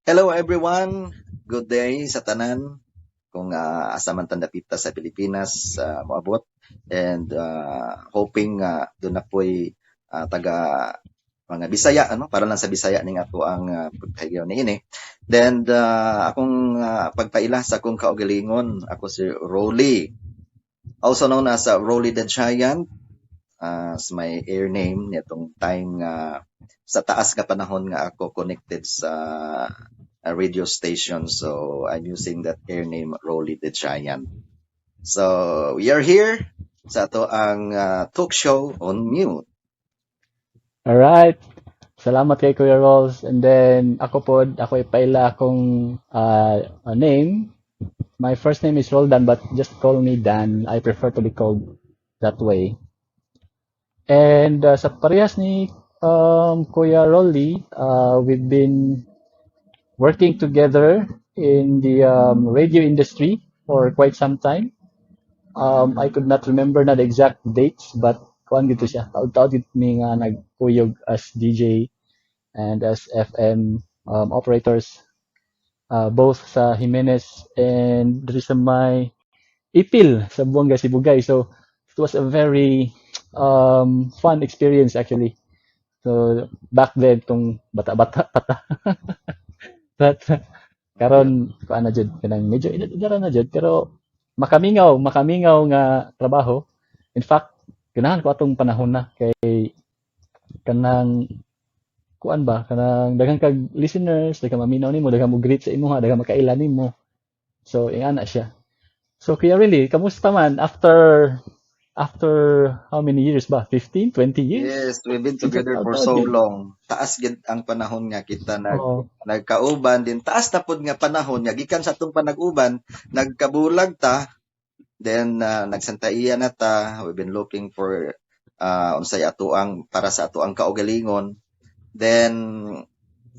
Hello everyone. Good day sa tanan kung asa man tandapita sa Pilipinas moabot and hoping doon na po'y taga mga Bisaya para lang sa Bisaya ning ato ang pagpahigaw ni ini. Then akong pagpaila sa akong kaugalingon, ako si Rolly. Also known as Rolly the Giant as my air name nitong time nga sa taas nga panahon nga ako connected sa a radio station. So I'm using that air name Rolly the Giant. So we are here sa ato ang talk show on mute. Alright. Salamat kay Kuya Rolls. And then, ako ipaila akong name. My first name is Roldan, but just call me Dan. I prefer to be called that way. And sa parehas ni Kuya Rolly, we've been working together in the radio industry for quite some time. I could not remember na the exact dates, but kuan gito siya. Taud-taud gid mi nga nagkuyog as DJ and as FM operators, both sa Jimenez and diri sa may Ipil sa Buanga, Sibugay. So it was a very fun experience actually. So back then tong bata-bata pa ta. But karon kuan na jud kanang medyo edad na jud pero makamingaw nga trabaho. In fact, ganahan ko atong panahon na kay kanang kuan ba kanang daghang kag listeners, daghang maminaw nimo, daghang mo greet sa imuha, daghang makailan nimo. So ingana siya. So kaya really, kamusta man after how many years ba? 15, 20 years? Yes, we've been together for so long. Taas gid ang panahon nga kita nagkauban din. Taas na pud nga panahon nga gikan sa atong panag-uban, nagkabulag ta. Then nagsantaiya na ta. We've been looking for unsay atoang para sa atoang kaugalingon. Then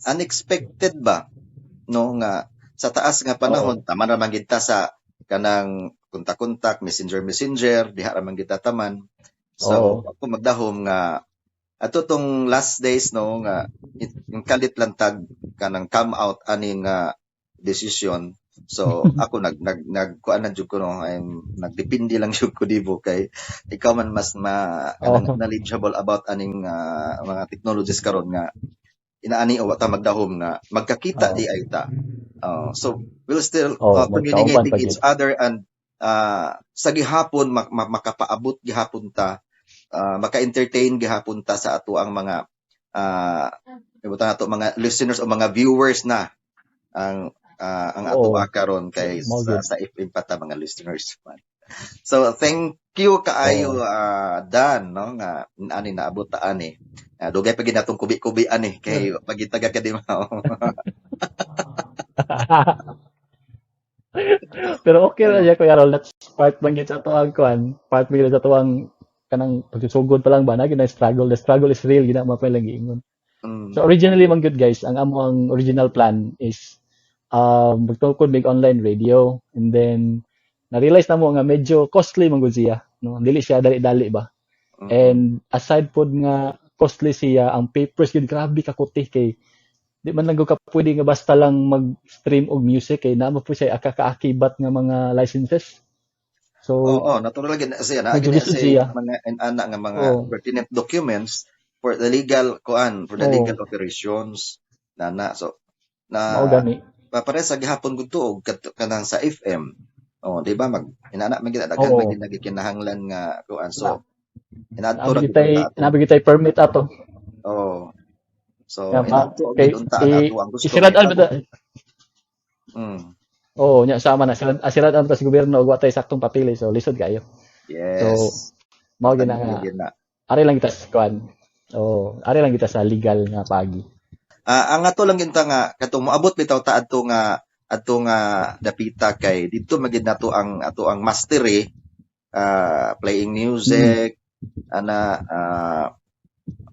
unexpected ba no nga sa taas nga panahon tama ra man gid ta sa kanang kontak-kontak, messenger, diha ra man gid ta taman. So ako magdahom nga ato tong last days no nga yung kalit lang tag kanang come out aning decision. So ako kuan na jud ko no, I'm nagdepende lang jud ko dibo kay ikaw man mas knowledgeable about aning mga technologies karon nga inaani o ta magdahom nga magkakita di ay ta. So we'll still communicating each other and sa gihapon makapaabot gihapon ta, maka-entertain gihapon ta sa ato ang mga mga listeners o mga viewers na ang ato karon kay sa FM pa ta mga listeners man. So thank you kaayo Dan no nga ani naabot ta ani. Dugay pa gid natong kubi-kubi ani kay pagitaga ka di mao. Pero okay ra siya Kuya Rol, that's part man gyud sa tuwang kuan, part man gyud sa tuwang kanang pagsusugod pa lang ba na gyud struggle. The struggle is real gina mapay lang giingon. So originally man good guys, ang among original plan is magtungkol big online radio, and then na-realize na mo nga medyo costly man gud siya, no? Dili siya dali-dali ba. And aside pod nga costly siya, ang papers gid grabe ka kuti kay di man lang ka pwede nga basta lang mag-stream og music kay naamo po siya akakaakibat nga mga licenses. So natural gid siya na mga ana nga mga pertinent documents for the legal legal operations nana. So na pare sa gihapon gud tuog kanang sa FM. Di ba inana man gid daghan man gid nagikinahanglan nga kuan. So inadto ra nabigitay permit ato. So inadto gid unta ato ang gusto. Isiradaan ba? Nya sama na siradaan ta sa gobyerno og watay saktong papeles, so lisod kayo. Yes. So mao gid nga. Ari lang kita sa kuan. Ari lang kita sa legal nga pagi. Ang ato lang ginta nga katong moabot bitaw ta adto nga dapita kay dito magid nato ang ato ang mastery, playing music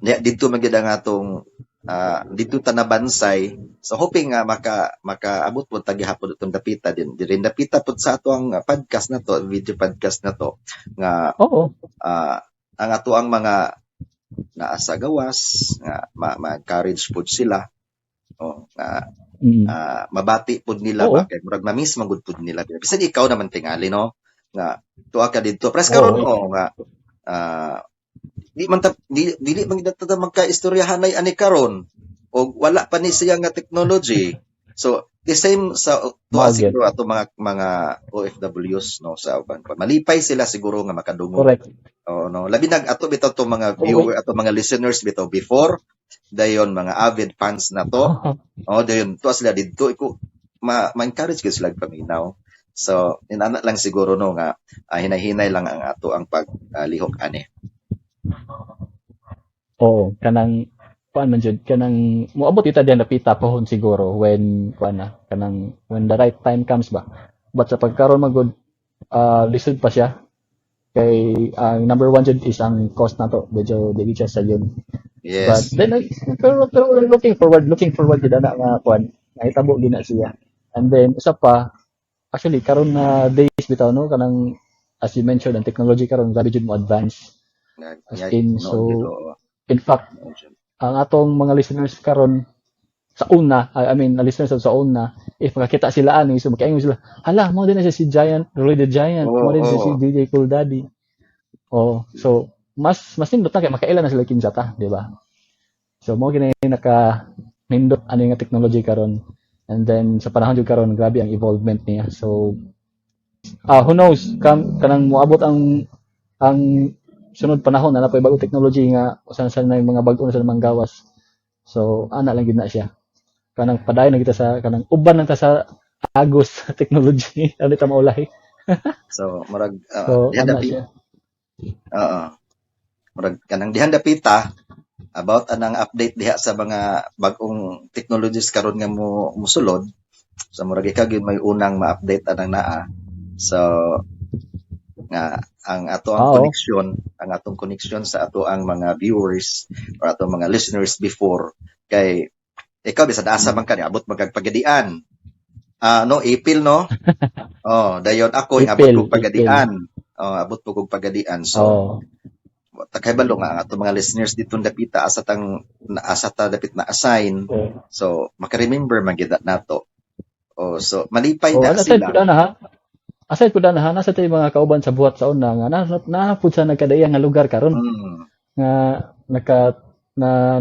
dito magid ang atong dito ta nabansay. So hoping nga makaabot po tagihapon itong dapita din dapita po sa ato ang podcast na to, video podcast na to nga ang ato ang mga naa sa gawas nga ma-encourage pud sila nga mabati pud nila Oo. ba kay murag na-miss man gud pud nila bisan ikaw naman tingali no nga tuwa ka didto pres karon Oo. nga dili man gid ta magkaistoryahan ay ani karon o wala pa ni siya nga technology. So the same sa tuwa Mao gyud. siguro ato mga OFWs no sa uban malipay sila siguro nga makadungog. Correct. Oo no labi nag ato bitaw to mga Oh, viewer ato mga listeners bitaw before dayon mga avid fans na to. Dayon tuwa sila didto iko ma-encourage gyud sila paminaw. So inana lang siguro no nga hinay-hinay lang ang ato ang paglihok ani. Oo, kanang kuan man jud kanang moabot ita diyan napita pohon siguro when kuan na kanang when the right time comes ba. But sa pagkaron magud lisod pa siya kay ang number one jud is ang cost nato medyo dili siya sa yun. But Yes. then pero looking forward gid ana nga kuan nahitabo gina siya. And then usa pa actually karon na days bitaw no kanang as you mentioned ang technology karon grabe jud mo advance. As in so in fact ang atong mga listeners karon sa una, I mean, na listeners sa una, if makakita sila ani, so makaingon sila, hala, mo din na siya si Giant, Rolly the Giant, mo din siya si DJ Cool Daddy. Oh, so mas nindot na kay makailan na sila kinsata, di ba? So mo gina naka nindot ano nga technology karon. And then sa panahon jud karon grabe ang evolvement niya. So who knows kanang moabot ang sunod panahon na napoy bagong technology nga usan sa na mga bag-o na sa manggawas. So ana lang gid na siya. Kanang padayon na kita sa kanang uban lang ta sa agos sa technology ano ta maulahi. So murag So ana siya. Murag kanang dihan dapita about anang update diha sa mga bag-ong technologies karon nga mo musulod. So murag ikaw gyud may unang ma-update anang naa. So nga ang atong connection sa ato ang mga viewers or atong mga listeners before kay ikaw bisad asa man ka abot magpagadian no April no dayon ako abot kog pagadian abot kog pagadian so takahibalo nga ang atong mga listeners dito dapita asa ta dapit na assign so maka-remember man gid nato so malipay na sila. Aside ko na nasa tayo mga kauban sa buhat sa una nga napud sa nagkadayang nga lugar karon nga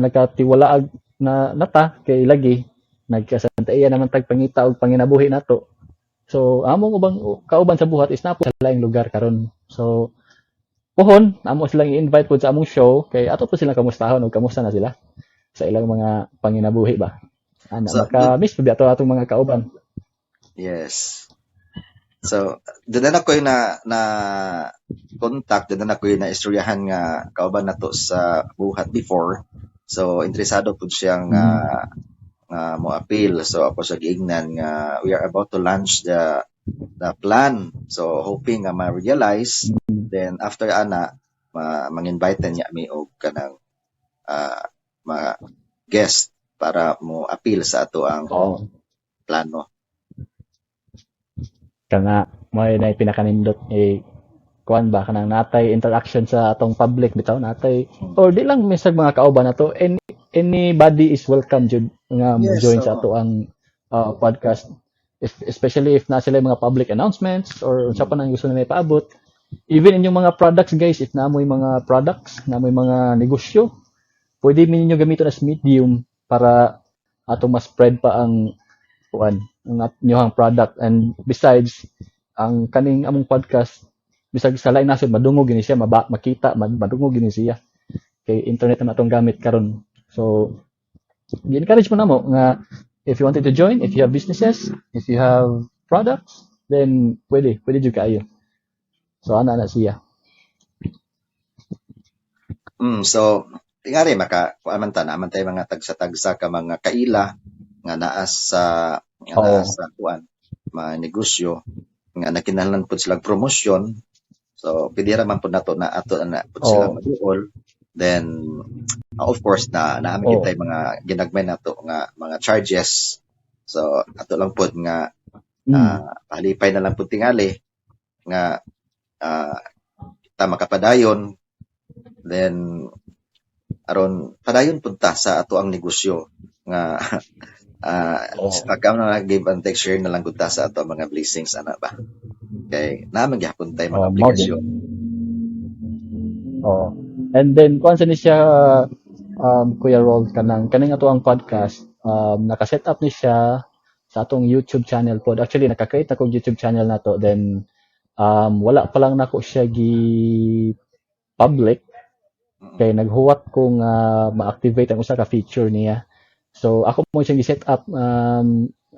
nakatiwalaag na nata kay lagi nagkasantaiya naman tag pangita og panginabuhi nato. So among ubang kauban sa buhat is napud sa laing lugar karon. So pohon amo silang i-invite pud sa among show kay ato po silang kamustahon og kamusta na sila sa ilang mga panginabuhi ba. Ana so, maka-miss pud ato atong mga kauban. Yes. So, doon na ko na contact, doon na ko na istoryahan nga kauban nato sa buhat before. So, interesado po siyang mo appeal. So, ako sa giingnan nga we are about to launch the plan. So, hoping nga ma-realize. Then, after ana, mang-invite niya mi og kanang mga guest para mo appeal sa ato ang plano. Kana may na pinakanindot kuan ba kanang natay interaction sa atong public bitaw natay or di lang misag mga kauban nato anybody is welcome jud nga join sa ato ang podcast especially if na sila mga public announcements or unsa pa nang gusto nila ipaabot even inyong mga products guys if naamoy mga products naamoy mga negosyo pwede ninyo gamiton as medium para atong mas spread pa ang kuan ang inyong product and besides ang kaning among podcast bisag sa lain nasod madungog gini siya makita madungog gini siya kay internet na atong gamit karon so gi-encourage mo namo nga if you wanted to join if you have businesses if you have products then pwede jud kaayo so ana na siya so tingari kuan man tayo mga tagsa-tagsa ka mga kaila nga naa sa kuan mga negosyo nga nakinahanglan pud sila promotion so pwede ra man pud nato na ato na pud sila maduol then of course naami kitay mga ginagmay nato nga mga charges so ato lang pud nga palipay na lang pud tingali nga ta makapadayon then aron padayon pud ta sa ato ang negosyo nga Pagka na give and take, share na lang gud ta sa ato mga blessings ana ba. Kay naman gyapon tay mga Oh, aplikasyon. Oh. And then kung saan siya Kuya Rolls kaning ato ang podcast, naka-set up ni siya sa atong YouTube channel pod. Actually naka-create ako YouTube channel nato, then wala pa lang nako siya gi public kay naghuwat ko nga ma-activate ang usa ka feature niya. So ako mo siyang gi-set up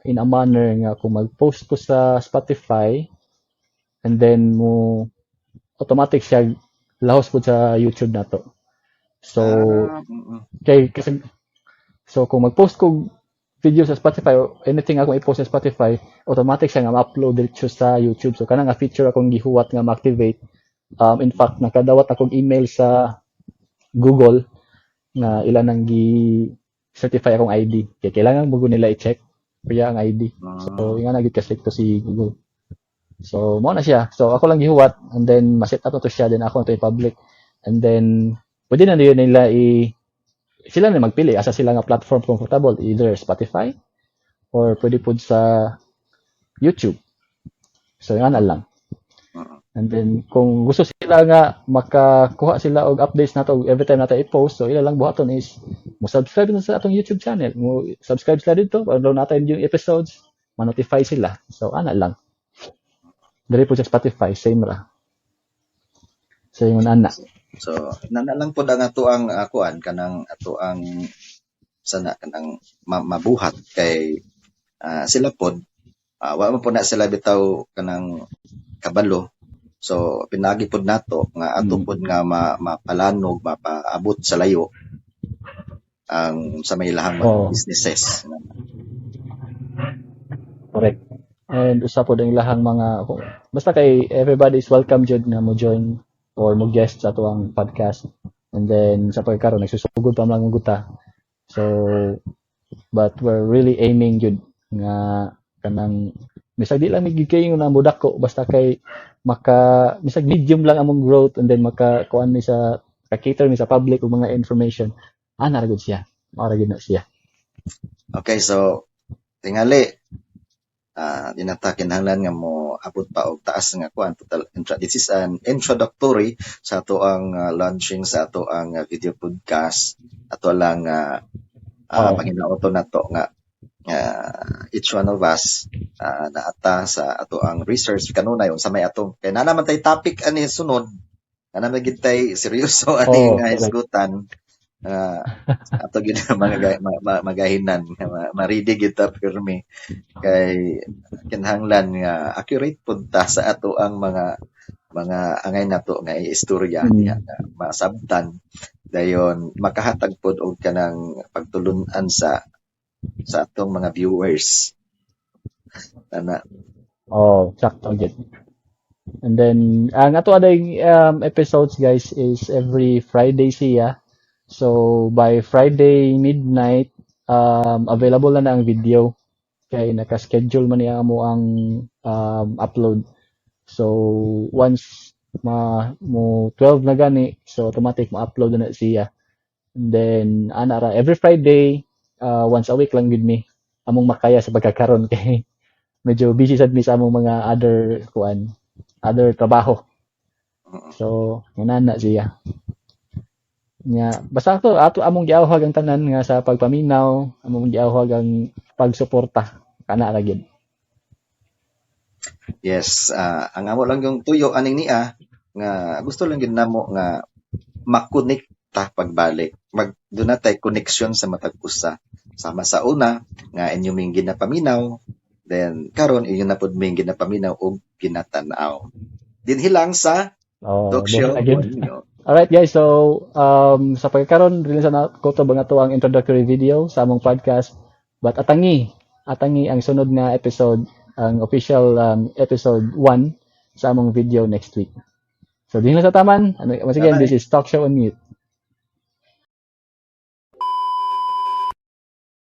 in a manner nga kung mag-post ko sa Spotify and then mo automatic siya lahos po sa YouTube nato. So kasi so kung mag-post ko video sa Spotify or anything akong i-post sa Spotify, automatic siya nga ma-upload diretso sa YouTube. So kanang nga feature akong gihuwat nga ma-activate. In fact, nakadawat akong email sa Google nga ilan ang gi-certify akong ID. Kaya kailangan mo nila i-check kaya ang ID. So nga nagit kasi to si Google. So mo na siya. So ako lang gihuwat and then ma-set up na to siya, then ako na to i-public. And then pwede na nila sila na magpili asa sila nga platform comfortable, either Spotify or pwede po sa YouTube. So yan na lang. And then kung gusto sila nga makakuha sila og updates nato every time nato i-post, so ila lang buhaton is mo subscribe na sa atong YouTube channel. Mo subscribe sila dito para daw natin yung episodes, ma-notify sila. So ana lang. Diri po sa Spotify, same ra. So yung ana. So nana lang pod ang ato ang kuan kanang ato ang sana kanang mabuhat kay sila pod wa man po na sila bitaw kanang kabalo. So pinagi pod nato nga ato pod nga mapalanog, mapaabot sa layo ang sa may ilahang mga businesses. Correct. And usa pod ang ilahang mga basta kay everybody is welcome jud nga mo join or mo guest sa tuwang podcast. And then sa pagkaroon nagsusugod pa lang guta. So but we're really aiming jud nga kanang misag di lang migikayo na mudak ko basta kay misag medium lang among growth and then kuan ni sa cater ni sa public og mga information. Ra gud siya. Mao ra gid na siya. Okay, so tingali dinata kinahanglan nga mo abot pa og taas nga kuan total this is an introductory sa ato ang launching sa ato ang video podcast. Ato lang panginaoton nato nga each one of us naata sa ato ang research kanunay unsa may atong kay na naman tay topic ani sunod na gid tay seryoso ani nga hisgutan ato gid mga magahinan ma-ready gid ta pirmi kay kinahanglan nga accurate pud ta sa ato ang mga angay nato nga istorya niya masabtan dayon makahatag pod og kanang pagtulun-an sa atong mga viewers ana. Sakto gid. And then ang ato aday episodes guys is every Friday siya. So by Friday midnight available na ang video kay naka-schedule man niya mo ang upload. So once mo 12 na gani, so automatic mo upload na siya. And then ana ra every Friday once a week lang gid mi among makaya sa pagkakaroon kay medyo busy sad mi sa among mga other trabaho. So nganana siya. Basta ato among giawhag ang tanan nga sa pagpaminaw, among giawhag ang pagsuporta kana ra gyud. Yes, ang amo lang yung tuyo aning niya nga gusto lang gyud namo nga makonekta pagbalik. Doon na tay connection sa matag usa. Sama sa una nga inyo ming ginapaminaw, then karon inyo na pud ming ginapaminaw og ginatanaw. Dinhi lang sa talk show. Alright guys, so sa pagkakaroon rin sa kutob nga to ang introductory video sa among podcast. But atangi ang sunod nga episode, ang official episode 1 sa among video next week. So din sa taman. Once again, this is Talk Show on Mute.